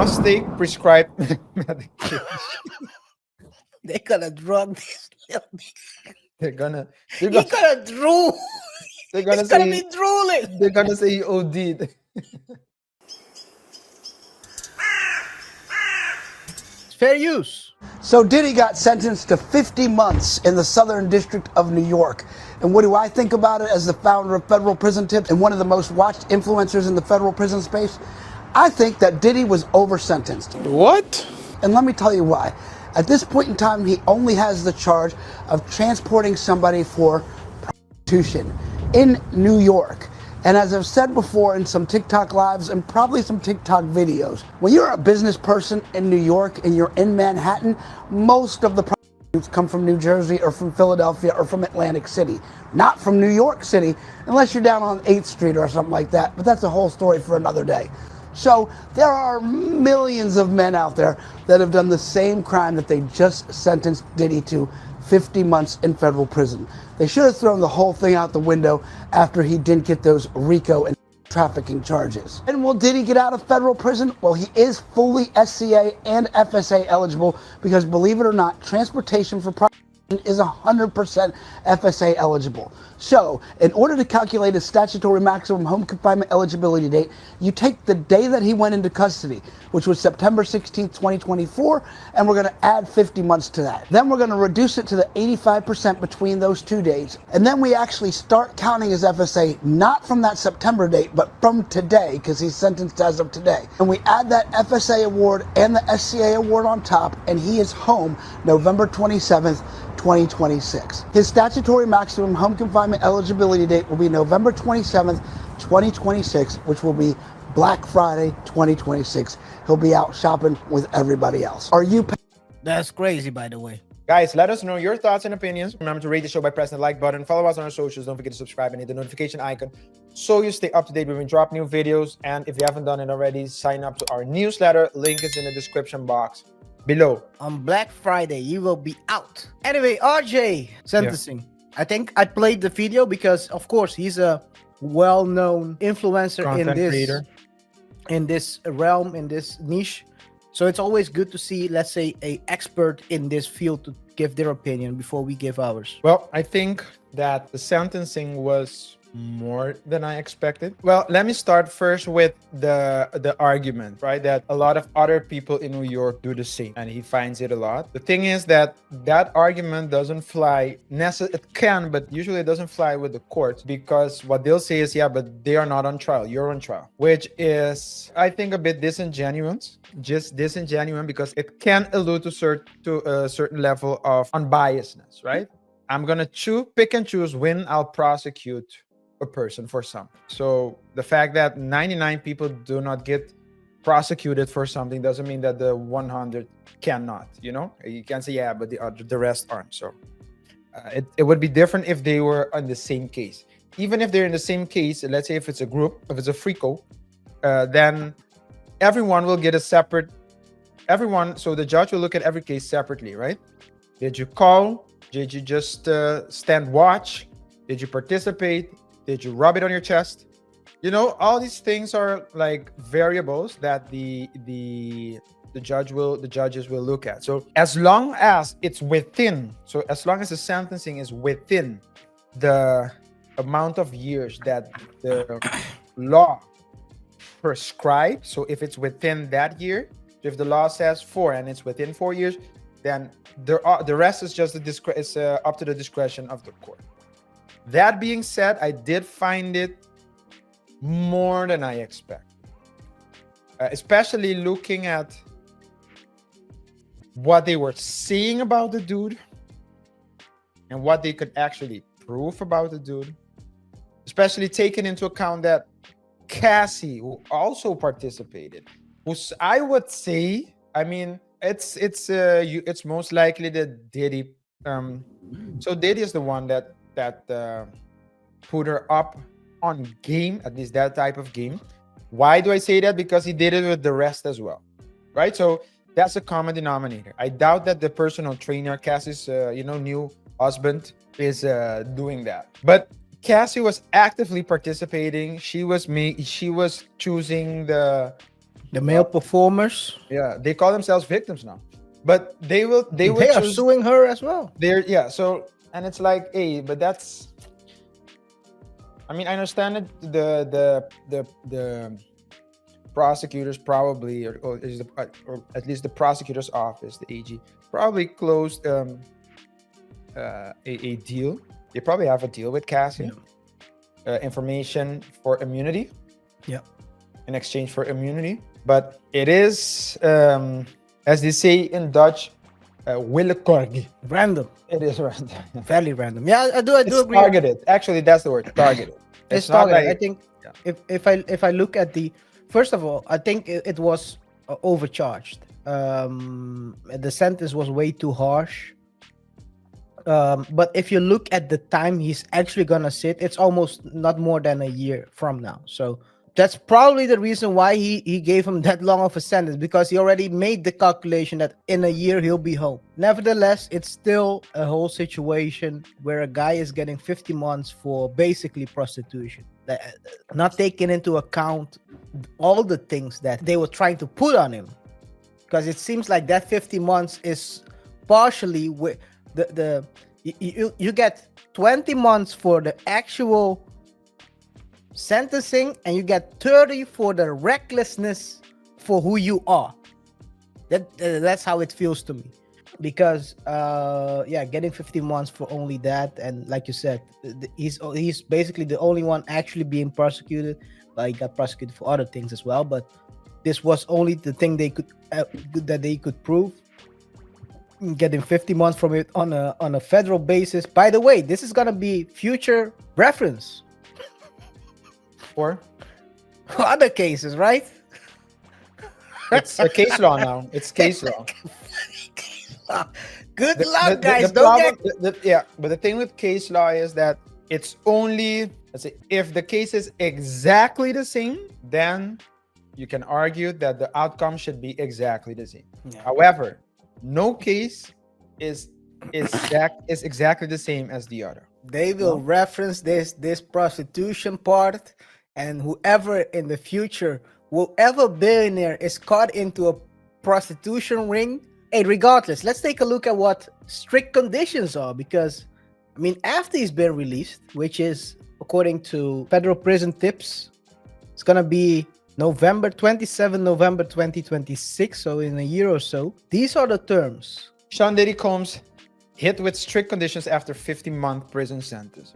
must take prescribed medication. They're gonna drug this little bit. They're gonna He's gonna drool. they're gonna He's gonna say be drooling. they're gonna say he OD'd. Fair use. So Diddy got sentenced to 50 months in the Southern District of New York. And what do I think about it as the founder of Federal Prison Tips and one of the most watched influencers in the federal prison space? I think that Diddy was over-sentenced. What? And let me tell you why. At this point in time, he only has the charge of transporting somebody for prostitution in New York. And as I've said before in some TikTok lives and probably some TikTok videos, when you're a business person in New York and you're in Manhattan, most of the prostitutes come from New Jersey or from Philadelphia or from Atlantic City, not from New York City, unless you're down on 8th Street or something like that. But that's a whole story for another day. So there are millions of men out there that have done the same crime that they just sentenced Diddy to 50 months in federal prison. They should have thrown the whole thing out the window after he didn't get those RICO and trafficking charges. And will Diddy get out of federal prison? Well, he is fully SCA and FSA eligible because, believe it or not, transportation for prostitution is 100% FSA eligible. So, in order to calculate his statutory maximum home confinement eligibility date, you take the day that he went into custody, which was September 16th, 2024, and we're going to add 50 months to that. Then we're going to reduce it to the 85% between those 2 days. And then we actually start counting his FSA not from that September date, but from today, because he's sentenced as of today. And we add that FSA award and the SCA award on top, and he is home November 27th, 2026. His statutory maximum home confinement eligibility date will be November 27th, 2026, which will be Black Friday 2026. He'll be out shopping with everybody else. Are you? That's crazy, by the way. Guys, let us know your thoughts and opinions. Remember to rate the show by pressing the like button. Follow us on our socials. Don't forget to subscribe and hit the notification icon so you stay up to date when we drop new videos. And if you haven't done it already, sign up to our newsletter. Link is in the description box below. On Black Friday, you will be out. Anyway, RJ sentencing. Yeah. I think I played the video because, of course, he's a well-known influencer in this realm, in this niche. So it's always good to see, let's say, an expert in this field to give their opinion before we give ours. Well, I think that the sentencing was more than I expected. Well, let me start first with the argument, right? That a lot of other people in New York do the same, and he finds it a lot. The thing is that argument doesn't fly. It can, but usually it doesn't fly with the courts, because what they'll say is, yeah, but they are not on trial. You're on trial, which is, I think, a bit disingenuous. Just disingenuous because it can allude to a certain level of unbiasedness, right? I'm gonna pick and choose when I'll prosecute a person for something. So the fact that 99 people do not get prosecuted for something doesn't mean that the 100 cannot. You know, you can say, yeah, but the rest aren't. So it would be different if they were on the same case. Even if they're in the same case, let's say if it's a group, if it's a FRICO, then everyone will get a separate. So the judge will look at every case separately, right? Did you call? Did you just stand watch? Did you participate? Did you rub it on your chest? You know, all these things are like variables that the judges will look at. So as long as it's within, so as long as the sentencing is within the amount of years that the law prescribes, so if it's within that year, if the law says 4 and it's within 4 years, then the rest is just up to the discretion of the court. That being said, I did find it more than I expected, especially looking at what they were saying about the dude and what they could actually prove about the dude, especially taking into account that Cassie, who also participated, I would say, I mean, it's most likely that Diddy. So Diddy is the one that put her up on game, at least that type of game. Why do I say that? Because he did it with the rest as well, right? So that's a common denominator. I doubt that the personal trainer, Cassie's new husband, is doing that. But Cassie was actively participating. She was choosing the The male performers. Yeah, they call themselves victims now, but they will They are choose, suing her as well. yeah. So, and it's like, hey, but that's. I mean, I understand it. The prosecutors probably, or at least the prosecutor's office, the AG, probably closed a deal. They probably have a deal with Cassie. Information for immunity. Yeah. In exchange for immunity, but it is, as they say in Dutch, willekeurig. Random. It is random. Fairly random. Yeah, I do It's agree. targeted. Actually, that's the word. Targeted. It's not targeted. like, I think if I look at the, first of all, I think it was overcharged. The sentence was way too harsh. But if you look at the time he's actually gonna sit, it's almost not more than a year from now. So that's probably the reason why he gave him that long of a sentence, because he already made the calculation that in a year he'll be home. Nevertheless, it's still a whole situation where a guy is getting 50 months for basically prostitution, not taking into account all the things that they were trying to put on him, because it seems like that 50 months is partially with you get 20 months for the actual sentencing, and you get 30 for the recklessness for who you are. That's how it feels to me, because getting 50 months for only that, and like you said, he's basically the only one actually being prosecuted. But he got prosecuted for other things as well, but this was only the thing they could that they could prove. Getting 50 months from it on a federal basis. By the way, this is gonna be future reference for other cases, right? It's a case law now. It's case law. Good luck, guys. But the thing with case law is that it's only, let's say, if the case is exactly the same, then you can argue that the outcome should be exactly the same. Yeah. However, no case is exactly the same as the other. They will reference this prostitution part, and whoever in the future, whoever billionaire is caught into a prostitution ring, hey, regardless, let's take a look at what strict conditions are, because I mean, after he's been released, which is according to federal prison tips, it's gonna be November 2026, so in a year or so. These are the terms. Sean Diddy Combs hit with strict conditions after 50-month prison sentence.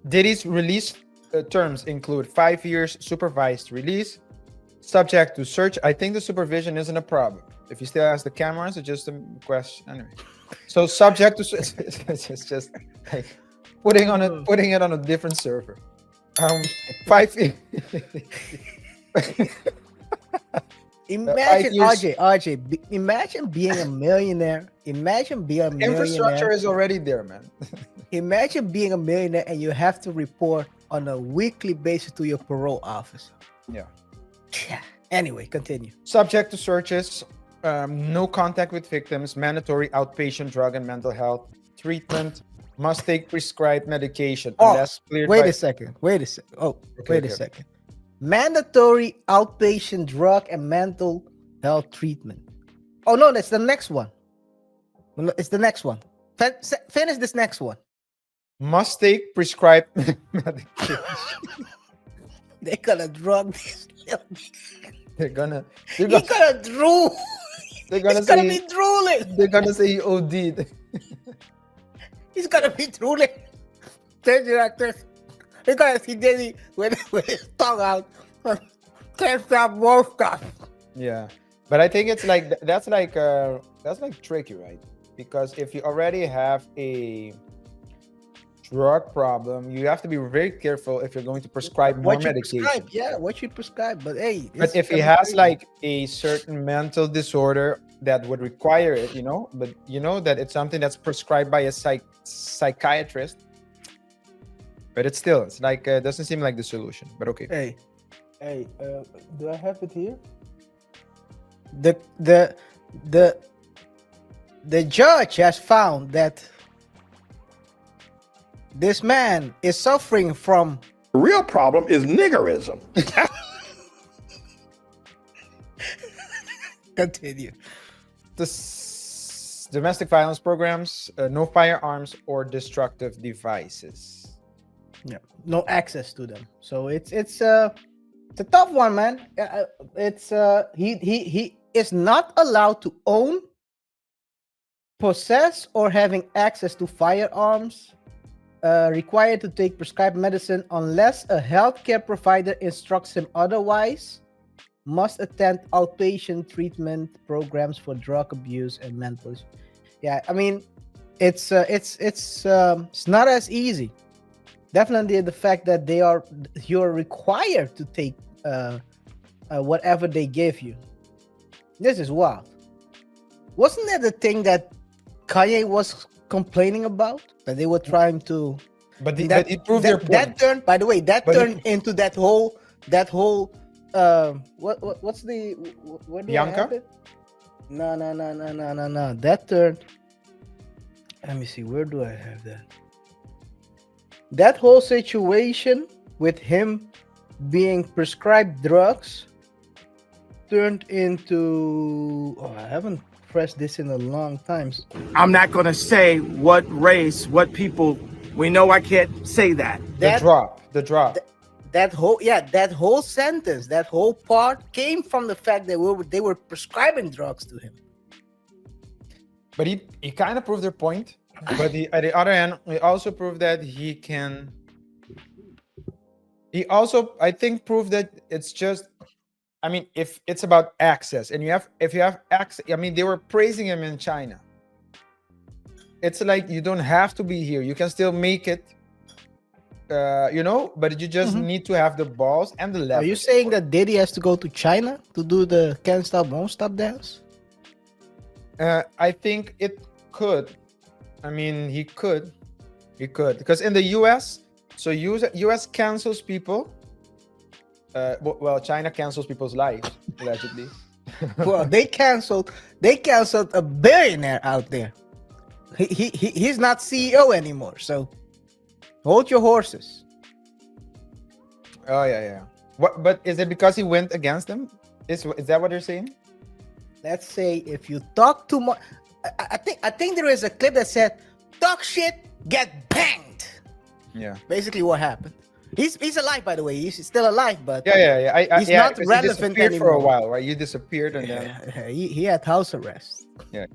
Diddy's release terms include 5 years supervised release, subject to search. I think the supervision isn't a problem. If he still has the cameras, it's just a question. Anyway, so subject to it's just like putting it on a different server. 5 years. Imagine RJ, imagine being a millionaire. Imagine being a millionaire. Infrastructure is already there, man. Imagine being a millionaire and you have to report on a weekly basis to your parole officer. Yeah. Anyway, continue. Subject to searches, no contact with victims, mandatory outpatient drug and mental health treatment, must take prescribed medication. Wait a second. Oh, wait a second. Mandatory outpatient drug and mental health treatment. Oh no, that's the next one. It's the next one. Finish this next one. Must take prescribed medication. They're gonna drug this. He's gonna drool. He's gonna be drooling. They're gonna say he OD'd. He's gonna be drooling. He's gonna see Diddy with his tongue out. Can't stop, won't stop. Yeah, but I think it's like that's like tricky, right? Because if you already have a drug problem, you have to be very careful if you're going to prescribe more medication. What you prescribe. But hey, but if he has like a certain mental disorder that would require it, but that it's something that's prescribed by a psychiatrist. But it's like doesn't seem like the solution. But okay. Hey, do I have it here? The judge has found that this man is suffering from. The real problem is niggerism. Continue. Domestic violence programs, no firearms or destructive devices. Yeah, no access to them. So it's a tough one, man. It's he is not allowed to own, possess, or having access to firearms. Required to take prescribed medicine unless a healthcare provider instructs him otherwise. Must attend outpatient treatment programs for drug abuse and mental issues. Yeah, I mean, it's not as easy. Definitely the fact that you're required to take whatever they give you. This is wild. Wasn't that the thing that KaiR was complaining about? That they were trying to, but it proved their point. That turned, by the way, turned into that whole what's the what do Bianca? I have it? No. That turned. Let me see. Where do I have that? That whole situation with him being prescribed drugs turned into. Oh, I haven't pressed this in a long time. I'm not going to say what race, what people. We know I can't say that. The drop. That whole sentence, that whole part came from the fact that they were prescribing drugs to him. But he kind of proved their point. But at the other hand, he also proved that he can. He also, I think, proved that it's just. I mean, if it's about access, and if you have access, I mean, they were praising him in China. It's like you don't have to be here; you can still make it. But you just need to have the balls and the leverage. Are you saying that Diddy has to go to China to do the Can't Stop, Won't Stop dance? I think it could. I mean, he could because in the U.S., so U.S. cancels people. Well, China cancels people's lives allegedly. Well, they canceled a billionaire out there. He's not CEO anymore. So hold your horses. Oh yeah. What? But is it because he went against them? Is that what you're saying? Let's say if you talk too much, I think there is a clip that said, "Talk shit, get banged." Yeah. Basically, what happened. He's alive, by the way. He's still alive, but yeah. He's not relevant anymore. For a anymore. while, right? You disappeared, and then he had house arrest. Yeah.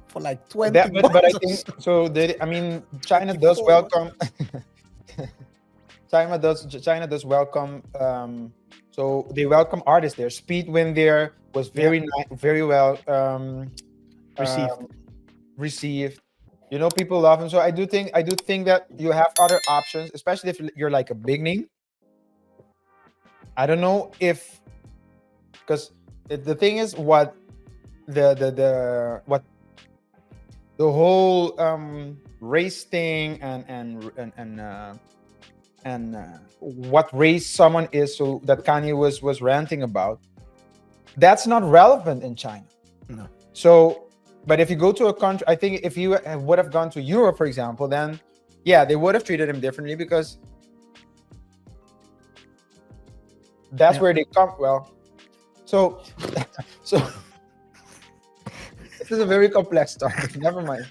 For like 20 months. But I think so. China does welcome. China does welcome. So they welcome artists there. Speedwind there was very well received. People love him. So I do think that you have other options, especially if you're like a big name. I don't know if, because the thing is what the whole race thing and what race someone is, so that Kanye was ranting about, that's not relevant in China. No. So, but if you go to a country, I think if you would have gone to Europe, for example, then yeah, they would have treated him differently because that's where they come. Well, so this is a very complex topic. Never mind.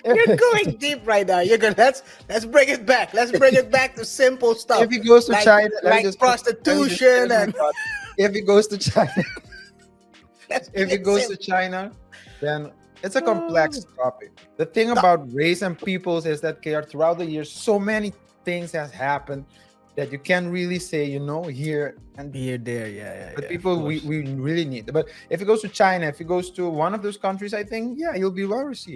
You're going deep right now. Let's bring it back. Let's bring it back to simple stuff. If he goes to China, like prostitution, and if he goes to China, then it's a complex topic. The thing about race and peoples is that throughout the years, so many things has happened that you can't really say, here and here, there, yeah. But people, we really need. But if he goes to China, if he goes to one of those countries, I think, he'll be well received.